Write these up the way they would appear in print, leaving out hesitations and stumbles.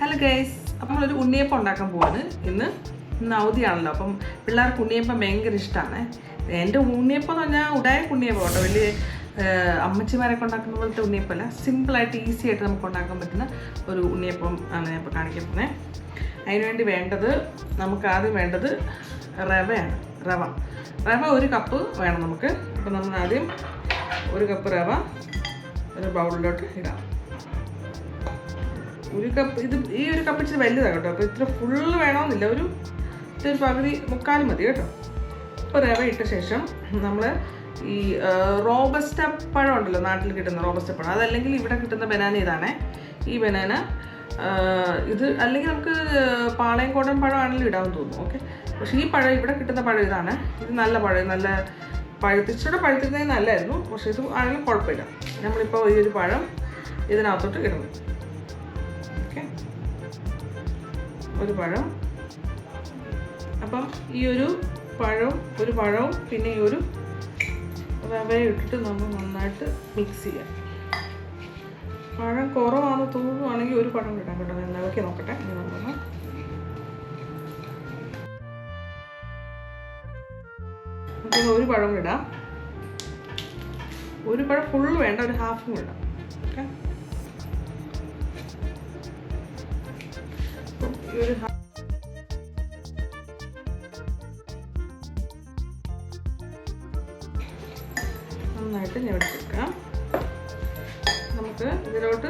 Hello guys, അപ്പം നമ്മളൊരു ഉണ്ണിയപ്പം ഉണ്ടാക്കാൻ പോവാണ്. ഇന്ന് അവധിയാണല്ലോ, അപ്പം പിള്ളേർക്ക് ഉണ്ണിയപ്പം ഭയങ്കര ഇഷ്ടമാണ്. എൻ്റെ ഉണ്ണിയപ്പം എന്ന് പറഞ്ഞാൽ ഉടായ ഉണ്ണിയപ്പം കേട്ടോ, വലിയ അമ്മച്ചിമാരൊക്കെ ഉണ്ടാക്കുന്ന പോലത്തെ ഉണ്ണിയപ്പമല്ല. സിമ്പിളായിട്ട് ഈസി ആയിട്ട് നമുക്ക് ഉണ്ടാക്കാൻ പറ്റുന്ന ഒരു ഉണ്ണിയപ്പം ആണ് ഞാൻ ഇപ്പോൾ കാണിക്കാൻ പോകുന്നത്. അതിനുവേണ്ടി നമുക്ക് ആദ്യം വേണ്ടത് റവയാണ്. റവ 1 കപ്പ് വേണം നമുക്ക്. അപ്പം നമ്മൾ ആദ്യം 1 കപ്പ് റവ ഒരു ബൗളിലോട്ട് ഇടാം. 1 കപ്പ്, ഈ 1 കപ്പ് ഇച്ചിരി വലുതാണ് കേട്ടോ. അപ്പോൾ ഇത്ര ഫുള്ള് വേണമെന്നില്ല, ഒരു പകുതി 3/4 മതി കേട്ടോ. അപ്പോൾ റവ ഇട്ട ശേഷം നമ്മൾ ഈ റോബസ്റ്റ പഴം ഉണ്ടല്ലോ, നാട്ടിൽ കിട്ടുന്ന റോബസ്റ്റ പഴം, അതല്ലെങ്കിൽ ഇവിടെ കിട്ടുന്ന ബനാന ഇതാണ്. ഈ ബനാന ഇത് അല്ലെങ്കിൽ നമുക്ക് പാളയംകോടൻ പഴം ആണെങ്കിലും ഇടാമെന്ന് തോന്നുന്നു. ഓക്കെ, പക്ഷേ ഈ പഴം ഇവിടെ കിട്ടുന്ന പഴം ഇതാണ്. ഇത് നല്ല പഴം, നല്ല ഇച്ചിരി പഴുത്തിരുന്നേ നല്ലതായിരുന്നു, പക്ഷേ ഇത് ആണെങ്കിലും കുഴപ്പമില്ല. നമ്മളിപ്പോൾ ഈ ഒരു പഴം ഇതിനകത്തോട്ട് ഇടണം. ഓക്കെ, ഒരു പഴം. അപ്പം ഈ ഒരു പഴവും പിന്നെ ഈ ഒരു റവയും ഇട്ടിട്ട് നമ്മൾ നന്നായിട്ട് മിക്സ് ചെയ്യാം. പഴം കുറവാണെന്ന് തോന്നുവാണെങ്കിൽ ഒരു പഴം ഇടാം കേട്ടോ. ഞാൻ ഇളക്കി നോക്കട്ടെ. ഇനി നമ്മളൊന്ന് ഒരു പഴം ഇടാം. ഒരു പഴം ഫുള്ള് വേണ്ട, ഒരു ഹാഫും ഇടാം. ഓക്കെ, ഈ ഒരു നന്നായിട്ട് ഞെടുക്കാം. നമുക്ക് ഇതിലോട്ട്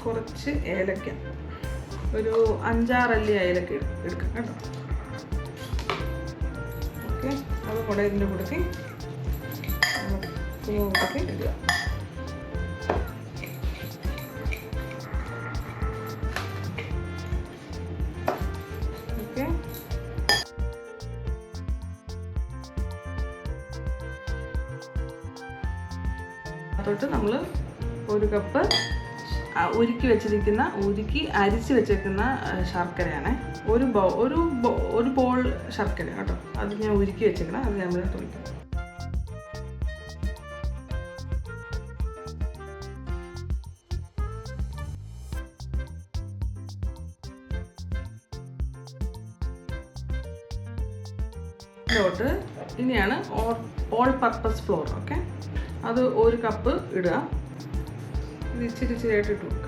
കുറച്ച് ഏലക്ക, ഒരു 5-6 അല്ലി ഏലക്ക എടുക്കാം കേട്ടോ. ഓക്കെ, അതും കൂടെ ഇതിൻ്റെ കൂടത്തി ഇടുക. ഓക്കെ, അതോട്ട് നമ്മൾ 1 കപ്പ് ഉരുക്കി അരിച്ച് വെച്ചേക്കുന്ന ശർക്കരയാണ്. ഒരു ബോൾ ശർക്കര കേട്ടോ. അത് ഞാൻ ഉരുക്കി വെച്ചേക്കണം, അത് ഞാൻ ഇവിടെ ഒഴിക്കും. ഇതിലോട്ട് ഇനിയാണ് ഓൾ പർപ്പസ് ഫ്ലോർ. ഓക്കെ, അത് 1 കപ്പ് ഇടുക. ഇത് ഇച്ചിരിയായിട്ട് ഇട്ട് കൊടുക്കുക.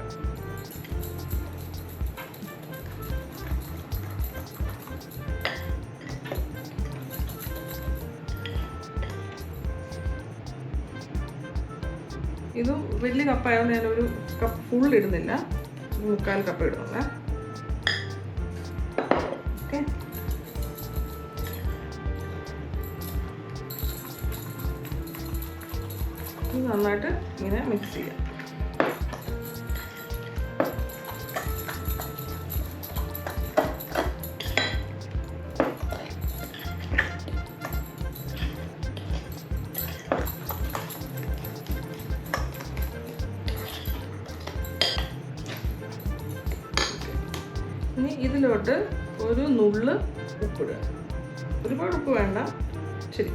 ഇത് വലിയ കപ്പായതുകൊണ്ട് ഞാൻ 1 കപ്പ് ഫുൾ ഇടുന്നില്ല, 3/4 കപ്പ് ഇടുന്നുള്ളേ. ഓക്കെ, ഇത് നന്നായിട്ട് ഇങ്ങനെ മിക്സ് ചെയ്യാം. ഇനി ഇതിലോട്ട് ഒരു നുള്ള് ഉപ്പിടുക. ഒരുപാട് ഉപ്പ് വേണ്ട, ശരി.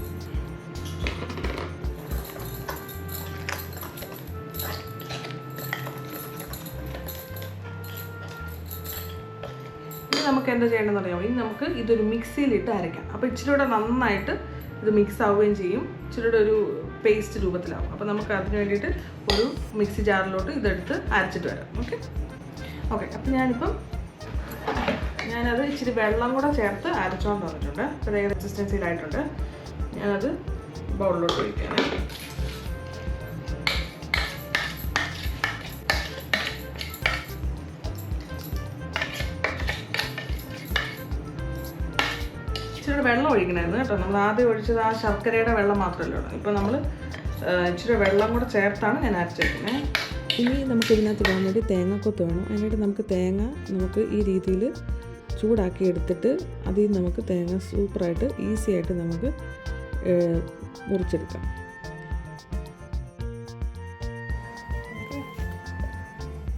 നമുക്ക് എന്താ ചെയ്യേണ്ടതെന്ന് അറിയാമോ? ഇനി നമുക്ക് ഇതൊരു മിക്സിയിലിട്ട് അരയ്ക്കാം. അപ്പോൾ ഇച്ചിരി കൂടെ നന്നായിട്ട് ഇത് മിക്സ് ആവുകയും ചെയ്യും, ഇച്ചിരി കൂടെ ഒരു പേസ്റ്റ് രൂപത്തിലാവും. അപ്പോൾ നമുക്ക് അതിന് വേണ്ടിയിട്ട് ഒരു മിക്സി ജാറിലോട്ട് ഇതെടുത്ത് അരച്ചിട്ട് വരാം. ഓക്കെ, അപ്പം ഞാനത് ഇച്ചിരി വെള്ളം കൂടെ ചേർത്ത് അരച്ചുകൊണ്ട് വന്നിട്ടുണ്ട്. അപ്പോൾ ഏത് കൺസിസ്റ്റൻസിയിലായിട്ടുണ്ട്. ഞാനത് ബൗളിലോട്ട് ഒഴിക്കാം. ഇച്ചിരി വെള്ളം ഒഴിക്കണമായിരുന്നു കേട്ടോ. നമ്മൾ ആദ്യം ഒഴിച്ചത് ആ ശർക്കരയുടെ വെള്ളം മാത്രമല്ലേ ഉള്ളൂ. ഇപ്പോൾ നമ്മൾ ഇച്ചിരി വെള്ളം കൂടെ ചേർത്താണ് ഞാൻ അരച്ചേക്കുന്നത്. ഇനി നമുക്ക് ഇതിനകത്ത് ഇടാൻ വേണ്ടി തേങ്ങാക്കൊത്ത് വേണം. അതിനായിട്ട് നമുക്ക് ഈ രീതിയിൽ ചൂടാക്കി എടുത്തിട്ട് അതിൽ നമുക്ക് തേങ്ങ സൂപ്പറായിട്ട് ഈസി ആയിട്ട് നമുക്ക് മുറിച്ചെടുക്കാം.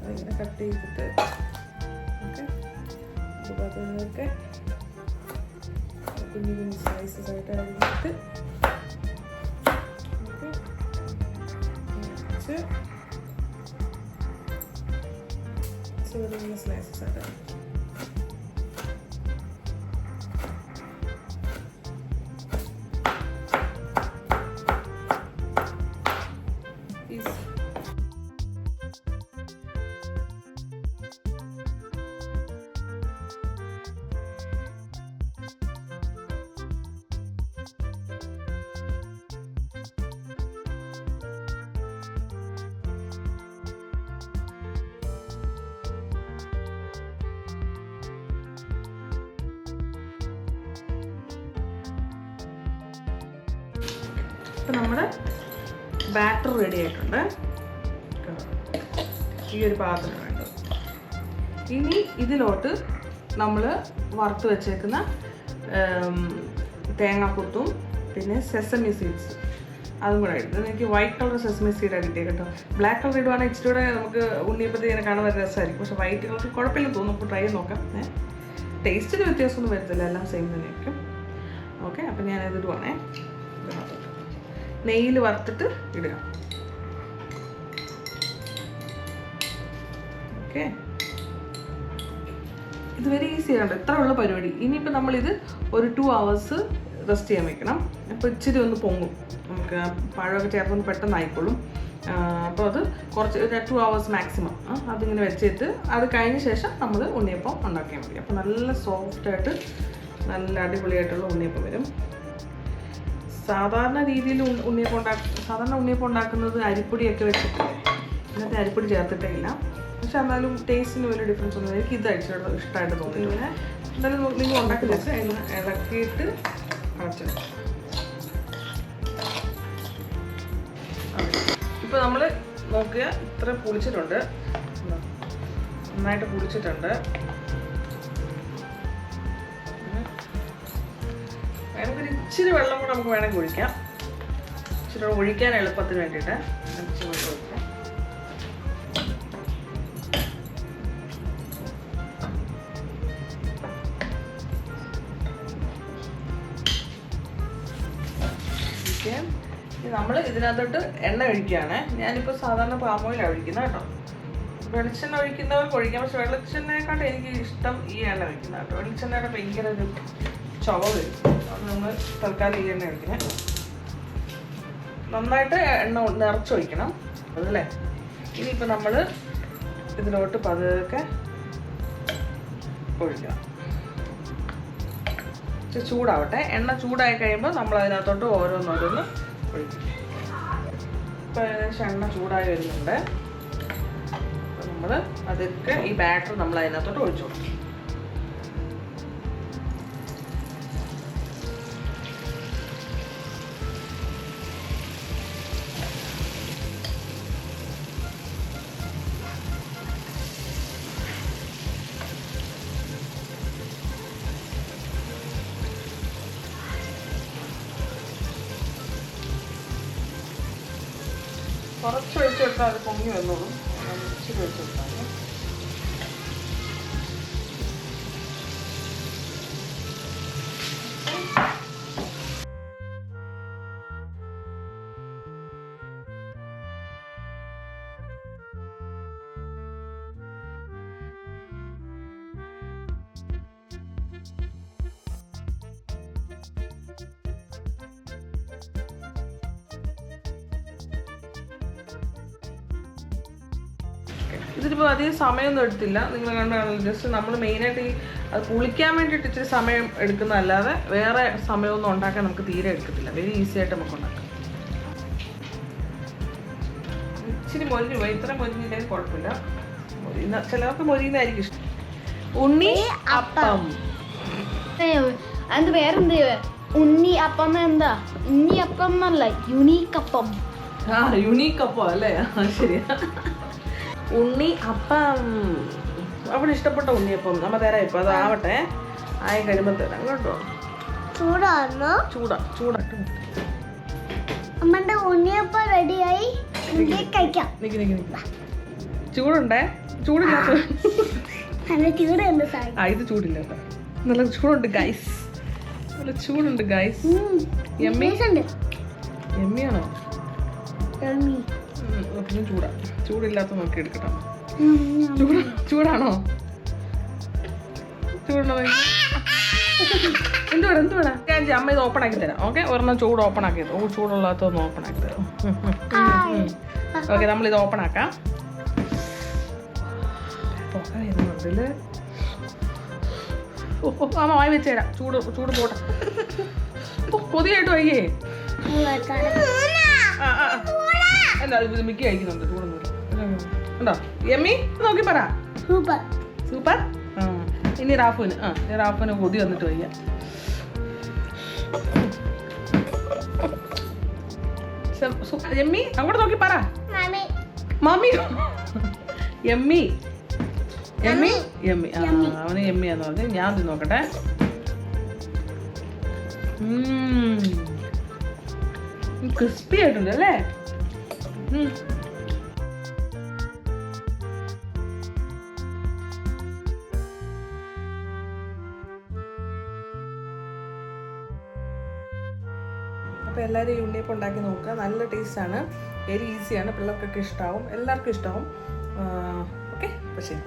അതിങ്ങനെ കട്ട് ചെയ്തിട്ട് അതൊക്കെ കുഞ്ഞു സ്ലൈസസ് ആയിട്ട് അരിഞ്ഞിട്ട് ചെറിയ ചെറിയ സ്ലൈസസ് ആയിട്ട്. ഇപ്പം നമ്മുടെ ബാറ്റർ റെഡി ആയിട്ടുണ്ട്. ഈ ഒരു പാത്രം വേണ്ടത്. ഇനി ഇതിലോട്ട് നമ്മൾ വറുത്ത് വെച്ചേക്കുന്ന തേങ്ങാക്കൊത്തും പിന്നെ സെസമി സീഡ്സ് അതും കൂടെ ഇടുന്നത്. എനിക്ക് വൈറ്റ് കളർ സെസമി സീഡാണ് കിട്ടിയത് കേട്ടോ. ബ്ലാക്ക് കളർ ഇടുവാണെങ്കിൽ ഇച്ചിരി കൂടെ നമുക്ക് ഉണ്ണിയപ്പത്തിൽ ഇങ്ങനെ കാണാൻ ഒരു രസമായിരിക്കും. പക്ഷേ വൈറ്റ് കളർ കുഴപ്പമില്ലെന്ന് തോന്നുന്നു. അപ്പോൾ ട്രൈ ചെയ്ത് നോക്കാം. ടേസ്റ്റിന് വ്യത്യാസമൊന്നും വരത്തില്ല, എല്ലാം സെയിം തന്നെയായിരിക്കും. ഓക്കെ, അപ്പം ഞാനത് ഇടുവാണേ. നെയ്യിൽ വറുത്തിട്ട് ഇടുക. ഓക്കെ, ഇത് വെരി ഈസി ആണ്. ഇത്ര ഉള്ള പരിപാടി. ഇനിയിപ്പോൾ നമ്മളിത് ഒരു 2 hours റെസ്റ്റ് ചെയ്യാൻ വെക്കണം. അപ്പോൾ ഇച്ചിരി ഒന്ന് പൊങ്ങും, നമുക്ക് പഴമൊക്കെ ചേർത്തൊന്ന് പെട്ടെന്ന് ആയിക്കോളും. അപ്പോൾ അത് കുറച്ച് 2 hours മാക്സിമം അതിങ്ങനെ വെച്ചിട്ട് അത് കഴിഞ്ഞ ശേഷം നമ്മൾ ഉണ്ണിയപ്പം ഉണ്ടാക്കിയാൽ മതി. അപ്പോൾ നല്ല സോഫ്റ്റായിട്ട് നല്ല അടിപൊളിയായിട്ടുള്ള ഉണ്ണിയപ്പം വരും. സാധാരണ രീതിയിൽ ഉണ്ണിയപ്പം ഉണ്ടാക്കുന്നത് അരിപ്പൊടിയൊക്കെ വെച്ചിട്ടില്ലേ, ഇന്നത്തെ അരിപ്പൊടി ചേർത്തിട്ടേ ഇല്ല. പക്ഷെ എന്നാലും ടേസ്റ്റിന് വലിയ ഡിഫറൻസ് ഒന്നും എനിക്ക് ഇത് അടിച്ചിട്ട് ഇഷ്ടമായിട്ട് തോന്നി. ഇങ്ങനെ എന്തായാലും നിങ്ങൾ ഉണ്ടാക്കി വെച്ച് അതിന് ഇളക്കിയിട്ട് അടച്ചു. ഇപ്പോൾ നമ്മൾ നോക്കുക, ഇത്ര പുളിച്ചിട്ടുണ്ട്, നന്നായിട്ട് പുളിച്ചിട്ടുണ്ട്. വേണമെങ്കിൽ ഇച്ചിരി വെള്ളം കൂടെ നമുക്ക് വേണമെങ്കിൽ ഒഴിക്കാം. ഇച്ചിരി ഒഴിക്കാൻ എളുപ്പത്തിന് വേണ്ടിയിട്ട് ഇച്ചിരി വെള്ളം ഒഴിക്കാം. നമ്മൾ ഇതിനകത്തോട്ട് എണ്ണ ഒഴിക്കുകയാണ്. ഞാനിപ്പോൾ സാധാരണ പാം ഓയിലാണ് ഒഴിക്കുന്നത് കേട്ടോ. വെളിച്ചെണ്ണ ഒഴിക്കുന്നവർക്ക് ഒഴിക്കാം, പക്ഷെ വെളിച്ചെണ്ണയെക്കാട്ടും എനിക്ക് ഇഷ്ടം ഈ എണ്ണ ഒഴിക്കുന്നത് കേട്ടോ. വെളിച്ചെണ്ണയുടെ ഭയങ്കര ഒരു ചുവ വരും. അത് നമ്മൾ തൽക്കാലം ഈ എണ്ണ ഒഴിക്കണേ. നന്നായിട്ട് എണ്ണ നിറച്ചൊഴിക്കണം അതല്ലേ. ഇനിയിപ്പോൾ നമ്മൾ ഇതിലോട്ട് പതുക്കെ ഒഴിക്കണം. ചൂടാവട്ടെ. എണ്ണ ചൂടായി കഴിയുമ്പോൾ നമ്മൾ അതിനകത്തോട്ട് ഓരോന്നോരോന്ന് ഒഴിക്കും. ഇപ്പോൾ ഏകദേശം എണ്ണ ചൂടായി വരുന്നുണ്ട്. അപ്പോൾ നമ്മൾ അതൊക്കെ ഈ ബാറ്റർ നമ്മൾ അതിനകത്തോട്ട് ഒഴിച്ചു കൊടുക്കും. കുറച്ച് ഒഴിച്ചു കൊടുത്താൽ അത് പൊങ്ങി വന്നോളും. ഇച്ചിരി ഒഴിച്ചു കൊടുത്താൽ ഇതിലിപ്പോൾ അധികം സമയമൊന്നും എടുത്തില്ല. നിങ്ങൾ കണ്ടാണല്ലോ, ജസ്റ്റ് നമ്മൾ മെയിനായിട്ട് ഈ അത് പുളിക്കാൻ വേണ്ടിയിട്ട് ഇച്ചിരി സമയം എടുക്കുന്നതല്ലാതെ വേറെ സമയമൊന്നും ഉണ്ടാക്കാൻ നമുക്ക് തീരെ എടുക്കത്തില്ല. വെരി ഈസി ആയിട്ട് നമുക്ക് ഉണ്ടാക്കാം. ഇച്ചിരി മൊരിഞ്ഞു പോയി, ഇത്ര മൊരിഞ്ഞില്ലെങ്കിൽ കുഴപ്പമില്ല. ചിലർക്ക് മൊരിയുന്നതായിരിക്കും ഇഷ്ടം. ഉണ്ണി അപ്പം അത് വേറെന്ത്? ഉണ്ണി അപ്പം എന്താ? ഉണ്ണി അപ്പം എന്നല്ല, യുണീക്ക് അപ്പം. യുണീക്ക് അപ്പം അല്ലേ? ശരിയാ, ഉണ്ണി അപ്പം. അവിടെ ഇഷ്ടപ്പെട്ട ഉണ്ണിയപ്പം നമ്മ തരാം. ഇപ്പം അതാവട്ടെ, ആയി കഴിയുമ്പോൾ തരാം കേട്ടോ. ചൂടാണോ? ചൂടാട്ട് അമ്മന്റെ ഉണ്ണിയപ്പം റെഡിയായി, കഴിക്കാം. ചൂടുണ്ടേ? ചൂടില്ലാത്ത ഇത് ചൂടില്ല കേട്ടോ. നല്ല ചൂടുണ്ട് ഗൈസ്, നല്ല ചൂടുണ്ട് ഗൈസ്. എമ്മിയാണോ? ചൂടാ, ചൂടില്ലാത്ത നോക്കി എടുക്കട്ടെ. ചൂടാണോ? ചൂടുണ്ടോ? എന്തുവാടാ ഞാൻ അമ്മ ഇത് ഓപ്പൺ ആക്കി തരാം. ഓക്കെ, ഒരെണ്ണം ചൂട് ഓപ്പൺ ആക്കി തരാം. ചൂടുള്ളതൊന്ന് ഓപ്പൺ ആക്കി തരാം. ഓക്കെ, നമ്മളിത് ഓപ്പൺ ആക്കാം. ഇതില് അമ്മ വായി വെച്ച് തരാം. ചൂട് പോട്ടെ. കൊതിയായിട്ട് വയ്യേ. എന്താ ഇത് മിക്ക കഴിക്കുന്നുണ്ട്. ചൂടൊന്നുമില്ല ഉണ്ടോ? യമ്മി നോക്കി പറ. സൂപ്പർ. ഇനി റാഫുവിന് കൊതി വന്നിട്ട് വയ്യ. യമ്മി അങ്ങോട്ട് നോക്കി പറ. Mummy yummy yummy yummy. അവന് യമ്മിയാന്ന് പറഞ്ഞു. ഞാൻ ഇത് നോക്കട്ടെ. ക്രിസ്പി ആയിട്ടുണ്ട് അല്ലേ? അപ്പോൾ എല്ലാവരും ഈ ഉണ്ണിയപ്പം ഉണ്ടാക്കി നോക്കുക. നല്ല ടേസ്റ്റാണ്, വെരി ഈസിയാണ്, പിള്ളേർക്കൊക്കെ ഇഷ്ടമാവും, എല്ലാവർക്കും ഇഷ്ടമാവും. ഓക്കെ, അപ്പോൾ ശരി.